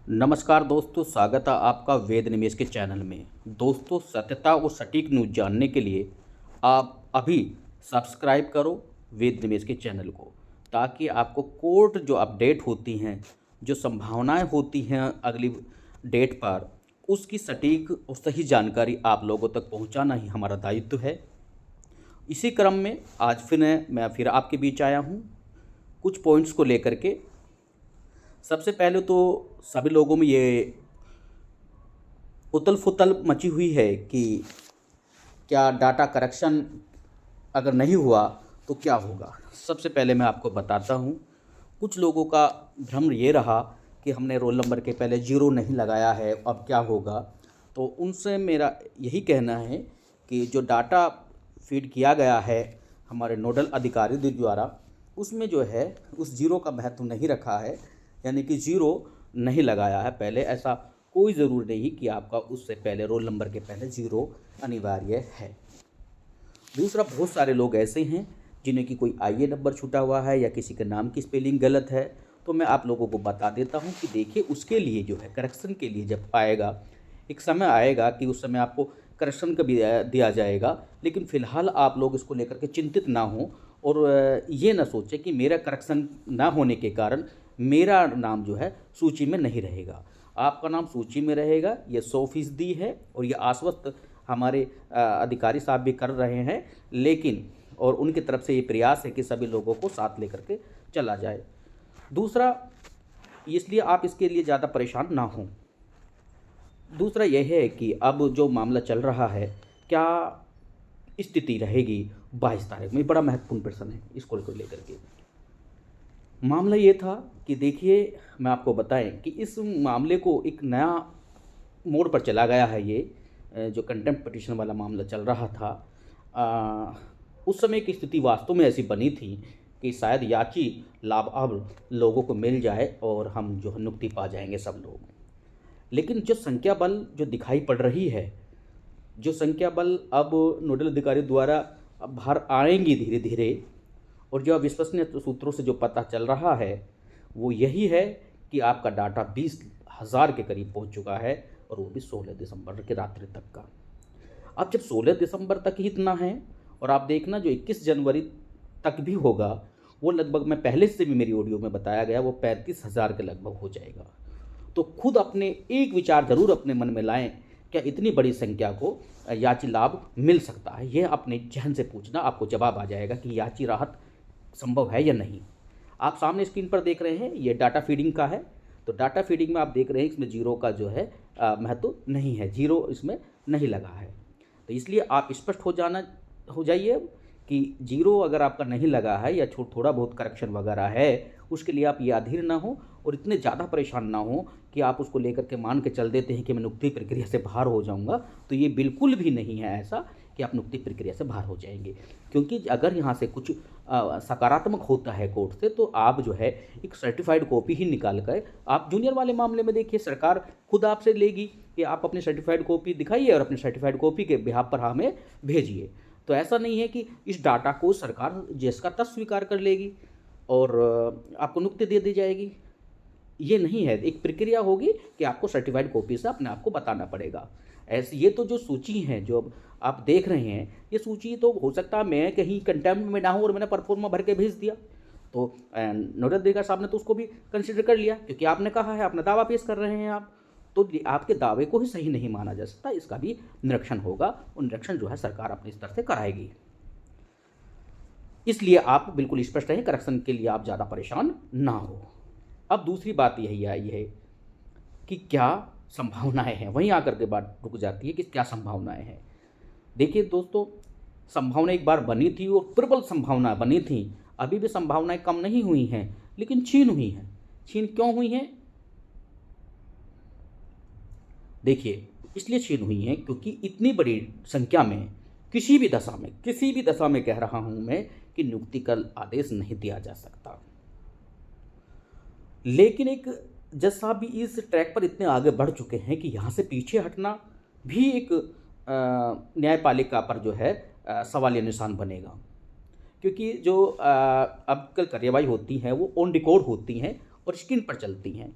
नमस्कार दोस्तों, स्वागत है आपका वेद निवेश के चैनल में। दोस्तों, सत्यता और सटीक न्यूज़ जानने के लिए आप अभी सब्सक्राइब करो वेद निवेश के चैनल को, ताकि आपको कोर्ट जो अपडेट होती हैं, जो संभावनाएं होती हैं अगली डेट पर, उसकी सटीक और सही जानकारी आप लोगों तक पहुंचाना ही हमारा दायित्व है। इसी क्रम में आज मैं आपके बीच आया हूं कुछ पॉइंट्स को लेकर के। सबसे पहले तो सभी लोगों में ये उथल-पुथल मची हुई है कि क्या डाटा करेक्शन अगर नहीं हुआ तो क्या होगा। सबसे पहले मैं आपको बताता हूँ, कुछ लोगों का भ्रम ये रहा कि हमने रोल नंबर के पहले 0 नहीं लगाया है, अब क्या होगा। तो उनसे मेरा यही कहना है कि जो डाटा फीड किया गया है हमारे नोडल अधिकारी द्वारा, उसमें जो है उस 0 का महत्व नहीं रखा है, यानी कि 0 नहीं लगाया है पहले। ऐसा कोई ज़रूर नहीं कि आपका उससे पहले रोल नंबर के पहले 0 अनिवार्य है। दूसरा, बहुत सारे लोग ऐसे हैं जिन्हें कि कोई आईए नंबर छूटा हुआ है या किसी के नाम की स्पेलिंग गलत है। तो मैं आप लोगों को बता देता हूं कि देखिए, उसके लिए जो है करेक्शन के लिए जब आएगा, एक समय आएगा कि उस समय आपको करेक्शन का भी दिया जाएगा। लेकिन फ़िलहाल आप लोग इसको लेकर के चिंतित ना हों और ये ना सोचें कि मेरा करेक्शन ना होने के कारण मेरा नाम जो है सूची में नहीं रहेगा। आपका नाम सूची में रहेगा, ये 100% है और ये आश्वस्त हमारे अधिकारी साहब भी कर रहे हैं। लेकिन और उनकी तरफ से ये प्रयास है कि सभी लोगों को साथ लेकर के चला जाए। दूसरा, इसलिए आप इसके लिए ज़्यादा परेशान ना हों। दूसरा यह है कि अब जो मामला चल रहा है, क्या स्थिति रहेगी 22 तारीख में, बड़ा महत्वपूर्ण प्रश्न है इसको लेकर के। मामला ये था कि देखिए, मैं आपको बताएं कि इस मामले को एक नया मोड़ पर चला गया है। ये जो कंटेम्प्ट पिटीशन वाला मामला चल रहा था, उस समय की स्थिति वास्तव में ऐसी बनी थी कि शायद याची लाभ अब लोगों को मिल जाए और हम जो है मुक्ति पा जाएंगे सब लोग। लेकिन जो संख्या बल जो दिखाई पड़ रही है, जो संख्या बल अब नोडल अधिकारी द्वारा अब बाहर आएंगी धीरे धीरे, और जो विश्वसनीय सूत्रों से जो पता चल रहा है वो यही है कि आपका डाटा 20,000 के करीब पहुंच चुका है, और वो भी 16 दिसंबर के रात्रि तक का। अब जब 16 दिसंबर तक ही इतना है, और आप देखना जो 21 जनवरी तक भी होगा, वो लगभग, मैं पहले से भी मेरी ऑडियो में बताया गया, वो 35,000 के लगभग हो जाएगा। तो खुद अपने एक विचार ज़रूर अपने मन में लाएं, क्या इतनी बड़ी संख्या को याची लाभ मिल सकता है। यह अपने जहन से पूछना, आपको जवाब आ जाएगा कि याची राहत संभव है या नहीं। आप सामने स्क्रीन पर देख रहे हैं, ये डाटा फीडिंग का है। तो डाटा फीडिंग में आप देख रहे हैं इसमें 0 का जो है महत्व नहीं है, 0 इसमें नहीं लगा है। तो इसलिए आप स्पष्ट हो जाइए कि 0 अगर आपका नहीं लगा है या थोड़ा बहुत करेक्शन वगैरह है, उसके लिए आप ये अधीर ना हो और इतने ज़्यादा परेशान ना हो कि आप उसको लेकर के मान के चल देते हैं कि मैं नियुक्ति प्रक्रिया से बाहर हो जाऊंगा। तो ये बिल्कुल भी नहीं है ऐसा कि आप नियुक्ति प्रक्रिया से बाहर हो जाएंगे। क्योंकि अगर यहाँ से कुछ सकारात्मक होता है कोर्ट से, तो आप जो है एक सर्टिफाइड कॉपी ही निकाल कर, आप जूनियर वाले मामले में देखिए, सरकार खुद आपसे लेगी कि आप अपनी सर्टिफाइड कॉपी दिखाइए और अपनी सर्टिफाइड कॉपी के बिहाफ पर हमें भेजिए। तो ऐसा नहीं है कि इस डाटा को सरकार जिसका तस स्वीकार कर लेगी और आपको नियुक्ति दे दी जाएगी। ये नहीं है, एक प्रक्रिया होगी कि आपको सर्टिफाइड कॉपी से अपने आप को बताना पड़ेगा। ऐसे ये तो जो सूची है जो अब आप देख रहे हैं, ये सूची तो हो सकता है मैं कहीं कंटेम्प्ट में ना हूँ और मैंने परफॉर्मा भर के भेज दिया, तो नोडल अधिकारी साहब ने तो उसको भी कंसिडर कर लिया, क्योंकि आपने कहा है, अपना दावा पेश कर रहे हैं आप, तो आपके दावे को ही सही नहीं माना जा सकता। इसका भी निरीक्षण होगा, और निरीक्षण जो है सरकार अपने स्तर से कराएगी। इसलिए आप बिल्कुल स्पष्ट रहें, करेक्शन के लिए आप ज़्यादा परेशान ना हो। अब दूसरी बात यही आई है कि क्या संभावनाएं हैं, वहीं आकर के बात रुक जाती है कि क्या संभावनाएं हैं। देखिए दोस्तों, संभावना एक बार बनी थी और प्रबल संभावना बनी थी। अभी भी संभावनाएं कम नहीं हुई हैं, लेकिन छीन हुई हैं। छीन क्यों हुई हैं? देखिए, इसलिए छीन हुई हैं क्योंकि इतनी बड़ी संख्या में किसी भी दशा में कह रहा हूं मैं कि नियुक्ति का आदेश नहीं दिया जा सकता। लेकिन एक जज साहब भी इस ट्रैक पर इतने आगे बढ़ चुके हैं कि यहाँ से पीछे हटना भी एक न्यायपालिका पर जो है सवालिया निशान बनेगा। क्योंकि जो अब कल कार्यवाही होती हैं वो ऑन रिकॉर्ड होती हैं और स्क्रीन पर चलती हैं।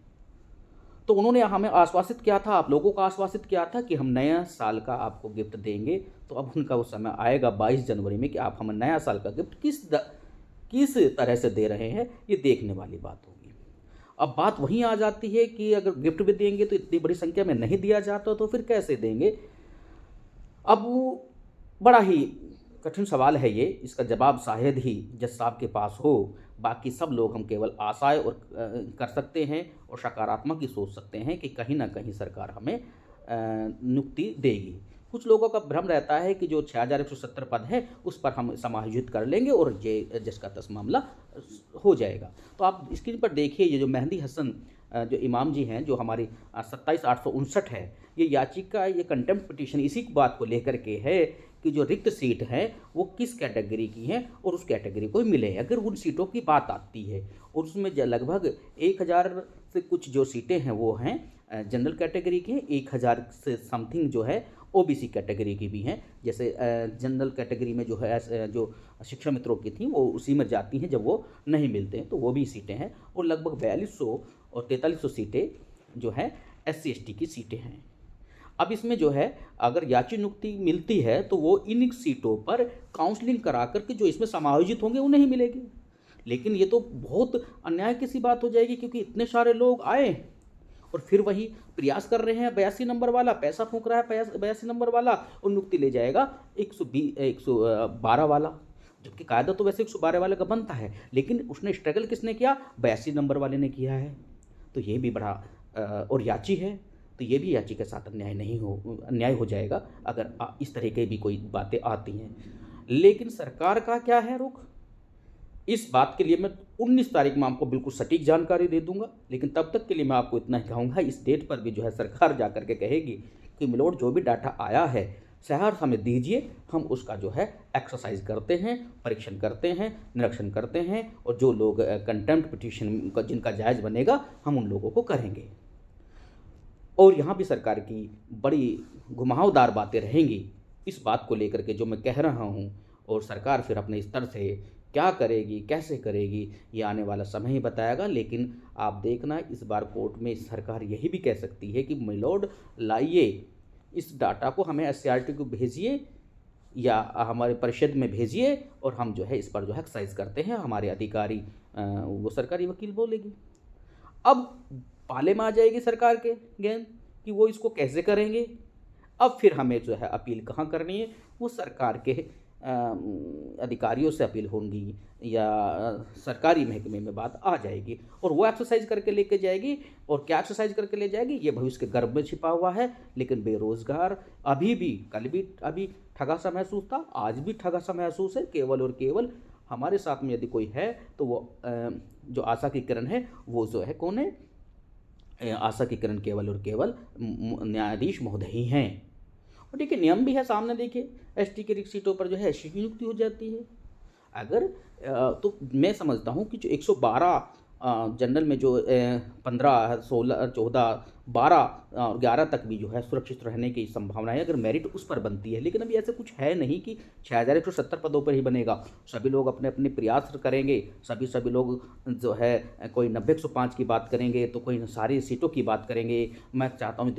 तो उन्होंने हमें आश्वासित किया था, आप लोगों को आश्वासित किया था कि हम नया साल का आपको गिफ्ट देंगे। तो अब उनका वो समय आएगा 22 जनवरी में कि आप हमें नया साल का गिफ्ट किस तरह से दे रहे हैं, ये देखने वाली बात होगी। अब बात वहीं आ जाती है कि अगर गिफ्ट भी देंगे तो इतनी बड़ी संख्या में नहीं दिया जाता तो फिर कैसे देंगे। अब वो बड़ा ही कठिन सवाल है ये, इसका जवाब शायद ही जज साहब के पास हो। बाकी सब लोग हम केवल आशाएं और कर सकते हैं और सकारात्मक ही सोच सकते हैं कि कहीं ना कहीं सरकार हमें नियुक्ति देगी। कुछ लोगों का भ्रम रहता है कि जो 6170 पद है उस पर हम समायोजित कर लेंगे और ये जस का तस मामला हो जाएगा। तो आप स्क्रीन पर देखिए, ये जो मेहंदी हसन जो इमाम जी हैं, जो हमारी 27859 है, ये याचिका, ये कंटेम्प्ट पिटीशन इसी बात को लेकर के है कि जो रिक्त सीट हैं वो किस कैटेगरी की हैं और उस कैटेगरी को मिले। अगर उन सीटों की बात आती है और उसमें लगभग 1000 से कुछ जो सीटें हैं वो हैं जनरल कैटेगरी की, 1000 से समथिंग जो है ओबीसी कैटेगरी की भी हैं। जैसे जनरल कैटेगरी में जो है जो शिक्षा मित्रों की थी वो उसी में जाती हैं, जब वो नहीं मिलते हैं तो वो भी सीटें हैं। और लगभग 4200 और 4300 सीटें जो हैं SC ST की सीटें हैं। अब इसमें जो है अगर याची नियुक्ति मिलती है तो वो इन सीटों पर काउंसलिंग करा करके जो इसमें समायोजित होंगे उन्हें ही मिलेगी। लेकिन ये तो बहुत अन्याय की सी बात हो जाएगी, क्योंकि इतने सारे लोग आए और फिर वही प्रयास कर रहे हैं, 82 नंबर वाला पैसा फूंक रहा है, 82 नंबर वाला और नियुक्ति ले जाएगा 112 वाला, जबकि कायदा तो वैसे 112 वाले का बनता है, लेकिन उसने स्ट्रगल किसने किया, 82 नंबर वाले ने किया है। तो ये भी बड़ा और याची है, तो ये भी याची के साथ अन्याय हो जाएगा अगर इस तरह की भी कोई बातें आती हैं। लेकिन सरकार का क्या है रुख, इस बात के लिए मैं 19 तारीख में आपको बिल्कुल सटीक जानकारी दे दूंगा। लेकिन तब तक के लिए मैं आपको इतना ही कहूँगा, इस डेट पर भी जो है सरकार जा कर के कहेगी कि मिलोड जो भी डाटा आया है शहर हमें दीजिए, हम उसका जो है एक्सरसाइज करते हैं, परीक्षण करते हैं, निरीक्षण करते हैं और जो लोग कंटेम्प्ट पिटीशन का जिनका जायज़ बनेगा हम उन लोगों को करेंगे। और यहाँ भी सरकार की बड़ी घुमावदार बातें रहेंगी इस बात को लेकर के जो मैं कह रहा हूँ, और सरकार फिर अपने स्तर से क्या करेगी, कैसे करेगी, ये आने वाला समय ही बताएगा। लेकिन आप देखना, इस बार कोर्ट में सरकार यही भी कह सकती है कि मिलोड लाइए, इस डाटा को हमें SCRT को भेजिए या हमारे परिषद में भेजिए और हम जो है इस पर जो है एक्सरसाइज करते हैं। हमारे अधिकारी वो सरकारी वकील बोलेगी। अब पाले में आ जाएगी सरकार के गेंद कि वो इसको कैसे करेंगे। अब फिर हमें जो है अपील कहाँ करनी है, वो सरकार के अधिकारियों से अपील होंगी या सरकारी महकमे में बात आ जाएगी और वो एक्सरसाइज करके लेके जाएगी। और क्या एक्सरसाइज करके ले जाएगी, ये भविष्य के गर्भ में छिपा हुआ है। लेकिन बेरोजगार अभी भी, कल भी अभी ठगा सा महसूस था, आज भी ठगा सा महसूस है। केवल और केवल हमारे साथ में यदि कोई है तो वो जो आशा की किरण है, वो जो है कौन है, आशा की किरण केवल और केवल न्यायाधीश महोदय ही हैं। और देखिए नियम भी है सामने, देखिए ST की रिक्त सीटों पर जो है SC की नियुक्ति हो जाती है। अगर तो मैं समझता हूँ कि जो 112 जनरल में जो 15, 16, 14, 12 और 11 तक भी जो है सुरक्षित रहने की संभावना है, अगर मेरिट उस पर बनती है। लेकिन अभी ऐसा कुछ है नहीं कि 6170 पदों पर ही बनेगा। सभी लोग अपने अपने प्रयास करेंगे, सभी लोग जो है कोई 90-105 की बात करेंगे तो कोई सारी सीटों की बात करेंगे। मैं चाहता हूँ